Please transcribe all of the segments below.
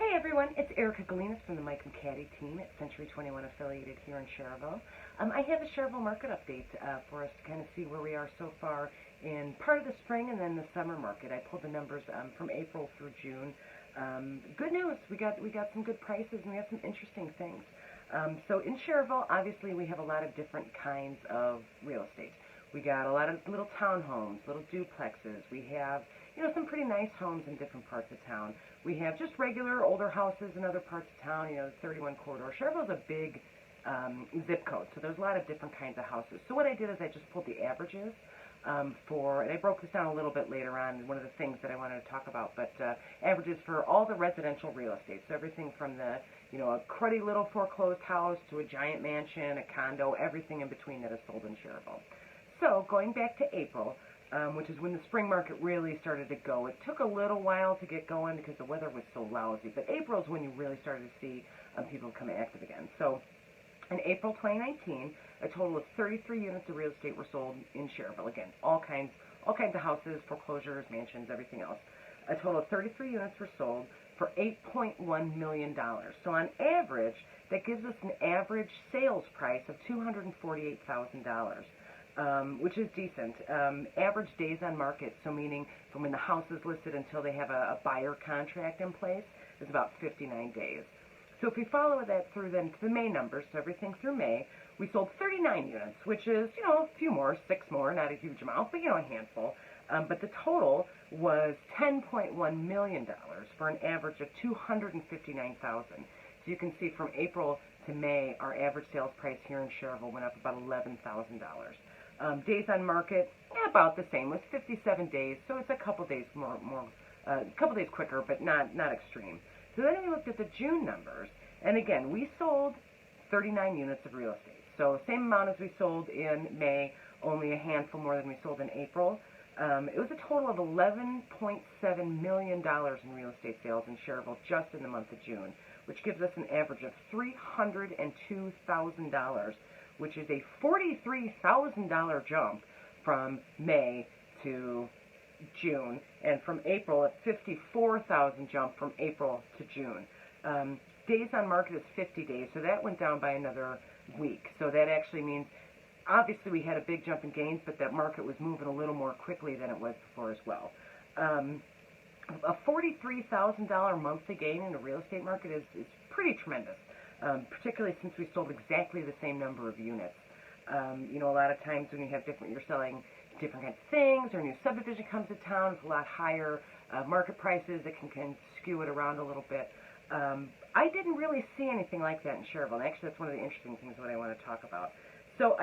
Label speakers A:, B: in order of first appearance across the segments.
A: Hey everyone, it's Erica Galinas from the Mike and Caddy team at Century 21 affiliated here in Schererville. I have a Schererville market update for us to kind of see where we are so far in part of the spring and then the summer market. I pulled the numbers from April through June. Good news, we got some good prices and we have some interesting things. So in Schererville, obviously we have a lot of different kinds of real estate. We got a lot of little townhomes, little duplexes. We have, some pretty nice homes in different parts of town. We have just regular older houses in other parts of town, the 31 corridor. Schererville's a big zip code, so there's a lot of different kinds of houses. So what I did is I just pulled the averages and I broke this down a little bit later on, one of the things that I wanted to talk about, but averages for all the residential real estate. So everything from the, a cruddy little foreclosed house to a giant mansion, a condo, everything in between that is sold in Schererville. So going back to April, which is when the spring market really started to go. It took a little while to get going because the weather was so lousy, but April is when you really started to see people come active again. So in April 2019, a total of 33 units of real estate were sold in Schererville. Again, all kinds of houses, foreclosures, mansions, everything else. A total of 33 units were sold for $8.1 million. So on average, that gives us an average sales price of $248,000. Which is decent. Average days on market, so meaning from when the house is listed until they have a buyer contract in place, is about 59 days. So if we follow that through then to the May numbers, so everything through May, we sold 39 units, which is, a few more, 6 more, not a huge amount, but, a handful. But the total was $10.1 million for an average of $259,000. So you can see from April to May, our average sales price here in Schererville went up about $11,000. Days on market, about the same, was 57 days, so it's a couple days couple days quicker, but not extreme. So then we looked at the June numbers, and again, we sold 39 units of real estate. So same amount as we sold in May, only a handful more than we sold in April. It was a total of $11.7 million in real estate sales in Schererville just in the month of June, which gives us an average of $302,000, which is a $43,000 jump from May to June, and from April, a $54,000 jump from April to June. Days on market is 50 days, so that went down by another week. So that actually means, obviously we had a big jump in gains, but that market was moving a little more quickly than it was before as well. A $43,000 monthly gain in the real estate market is pretty tremendous. Particularly since we sold exactly the same number of units. A lot of times when you have you're selling different kinds of things, or a new subdivision comes to town, it's a lot higher market prices. It can skew it around a little bit. I didn't really see anything like that in Schererville, and actually that's one of the interesting things that I want to talk about. So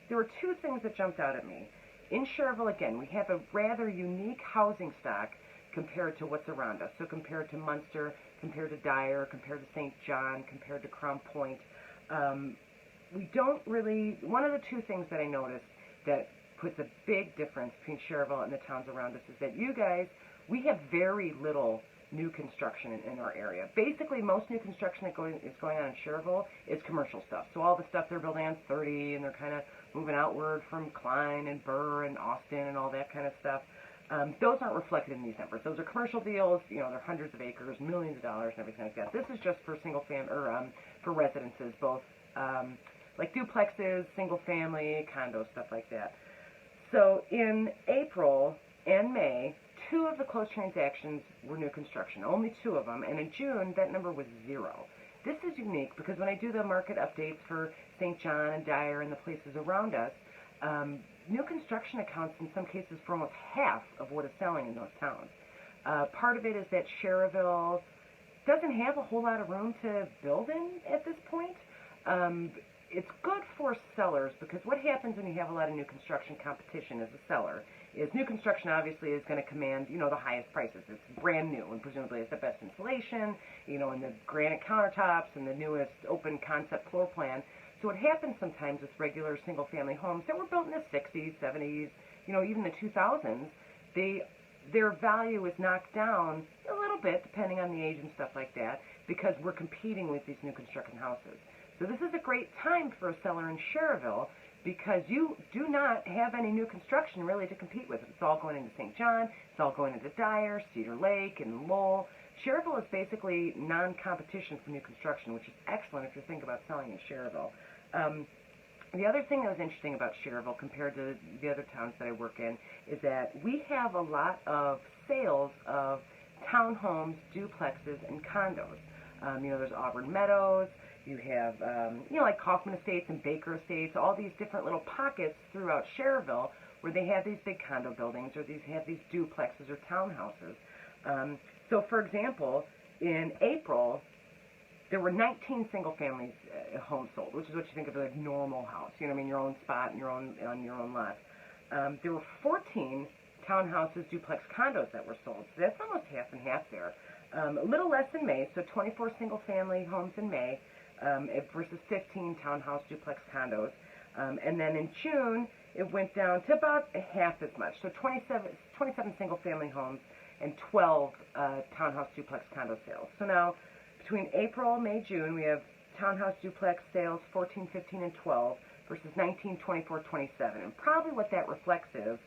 A: there were two things that jumped out at me. In Schererville, again, we have a rather unique housing stock compared to what's around us. So compared to Munster, compared to Dyer, compared to St. John, compared to Crown Point, one of the two things that I noticed that puts a big difference between Schererville and the towns around us is that we have very little new construction in our area. Basically, most new construction that is going on in Schererville is commercial stuff. So all the stuff they're building on 30, and they're kind of moving outward from Klein and Burr and Austin and all that kind of stuff. Those aren't reflected in these numbers. Those are commercial deals, they're hundreds of acres, millions of dollars, and everything like that. This is just for single family, or for residences, both like duplexes, single family, condos, stuff like that. So in April and May, 2 of the closed transactions were new construction, only 2 of them, and in June, that number was 0. This is unique because when I do the market updates for St. John and Dyer and the places around us, new construction accounts in some cases for almost half of what is selling in those towns. Part of it is that Schererville doesn't have a whole lot of room to build in at this point. It's good for sellers because what happens when you have a lot of new construction competition as a seller is new construction obviously is going to command, the highest prices. It's brand new and presumably it's the best insulation, and the granite countertops and the newest open concept floor plan. So what happens sometimes with regular single-family homes that were built in the 60s, 70s, even the 2000s, their value is knocked down a little bit, depending on the age and stuff like that, because we're competing with these new construction houses. So this is a great time for a seller in Schererville because you do not have any new construction really to compete with. It's all going into St. John, it's all going into Dyer, Cedar Lake, and Lowell. Schererville is basically non-competition for new construction, which is excellent if you're thinking about selling in Schererville. The other thing that was interesting about Schererville compared to the other towns that I work in is that we have a lot of sales of townhomes, duplexes, and condos. There's Auburn Meadows, you have, like Kaufman Estates and Baker Estates, all these different little pockets throughout Schererville where they have these big condo buildings or have these duplexes or townhouses. So, for example, in April, there were 19 single-family homes sold, which is what you think of as a normal house. Your own spot and on your own lot. There were 14 townhouses, duplex condos that were sold. So that's almost half and half there. A little less in May, so 24 single-family homes in May versus 15 townhouse, duplex condos. And then in June, it went down to about half as much, so 27 single-family homes and 12 townhouse, duplex condo sales. So now, between April, May, June, we have townhouse duplex sales 14, 15, and 12 versus 19, 24, 27. And probably what that reflects is,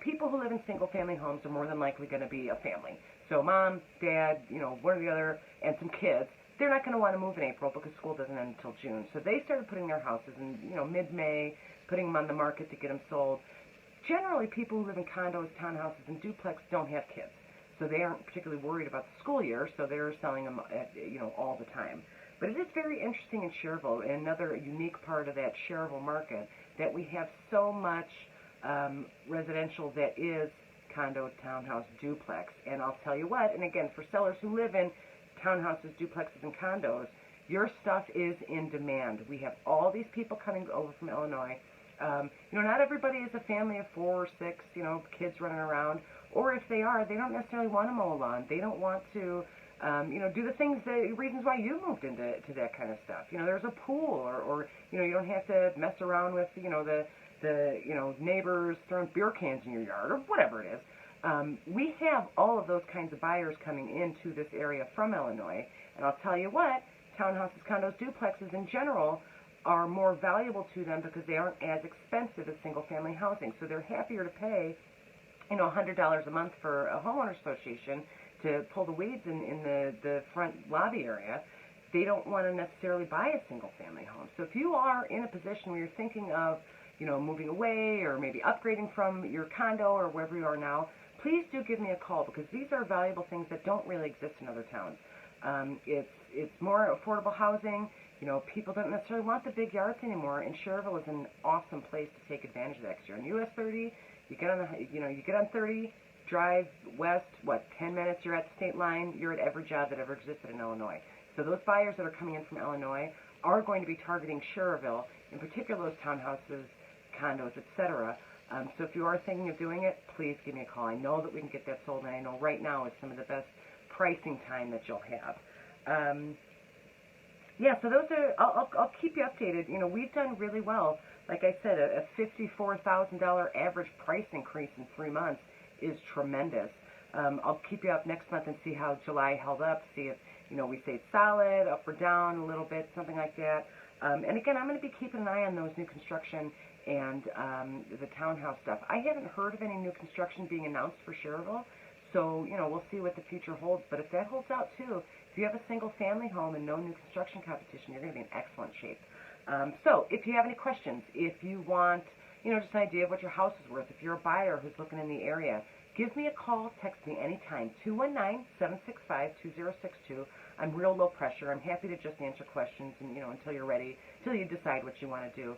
A: people who live in single-family homes are more than likely going to be a family. So mom, dad, one or the other, and some kids. They're not going to want to move in April because school doesn't end until June. So they started putting their houses in, mid-May, putting them on the market to get them sold. Generally, people who live in condos, townhouses, and duplex don't have kids. So they aren't particularly worried about the school year, so they're selling them, all the time. But it is very interesting in Schererville, and another unique part of that Schererville market, that we have so much residential that is condo, townhouse, duplex. And I'll tell you what, and again, for sellers who live in townhouses, duplexes, and condos, your stuff is in demand. We have all these people coming over from Illinois. Not everybody is a family of 4 or 6, kids running around. Or if they are, they don't necessarily want to mow a lawn. They don't want to, do the reasons why you moved into that kind of stuff. There's a pool, or you don't have to mess around with, the neighbors throwing beer cans in your yard, or whatever it is. We have all of those kinds of buyers coming into this area from Illinois. And I'll tell you what, townhouses, condos, duplexes in general are more valuable to them because they aren't as expensive as single-family housing. So they're happier to pay $100 a month for a homeowner association to pull the weeds in the front lobby area. They don't want to necessarily buy a single-family home. So if you are in a position where you're thinking of, moving away or maybe upgrading from your condo or wherever you are now, please do give me a call because these are valuable things that don't really exist in other towns. It's more affordable housing. People don't necessarily want the big yards anymore, and Schererville is an awesome place to take advantage of that. Because you're on US 30. You get on 30, drive west, 10 minutes, you're at the state line, you're at every job that ever existed in Illinois. So those buyers that are coming in from Illinois are going to be targeting Schererville, in particular those townhouses, condos, etc. So if you are thinking of doing it, please give me a call. I know that we can get that sold, and I know right now is some of the best pricing time that you'll have. So those are, I'll keep you updated. We've done really well. Like I said, a $54,000 average price increase in 3 months is tremendous. I'll keep you up next month and see how July held up, see if, we stayed solid, up or down a little bit, something like that. And again, I'm going to be keeping an eye on those new construction and the townhouse stuff. I haven't heard of any new construction being announced for Schererville, so, we'll see what the future holds. But if that holds out, too, if you have a single-family home and no new construction competition, you're going to be in excellent shape. So if you have any questions, if you want, just an idea of what your house is worth, if you're a buyer who's looking in the area, give me a call, text me anytime, 219-765-2062. I'm real low pressure. I'm happy to just answer questions and, until you're ready, until you decide what you want to do.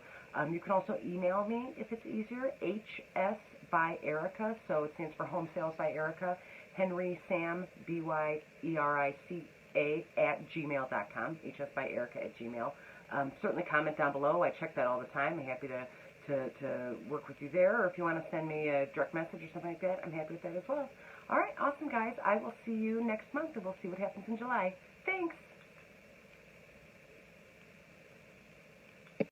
A: You can also email me if it's easier, HS by Erica, so it stands for Home Sales by Erica, Henry Sam, BYERICA @gmail.com, HS by Erica @gmail. Certainly comment down below. I check that all the time. I'm happy to work with you there. Or if you want to send me a direct message or something like that, I'm happy with that as well. All right, awesome, guys. I will see you next month, and we'll see what happens in July. Thanks.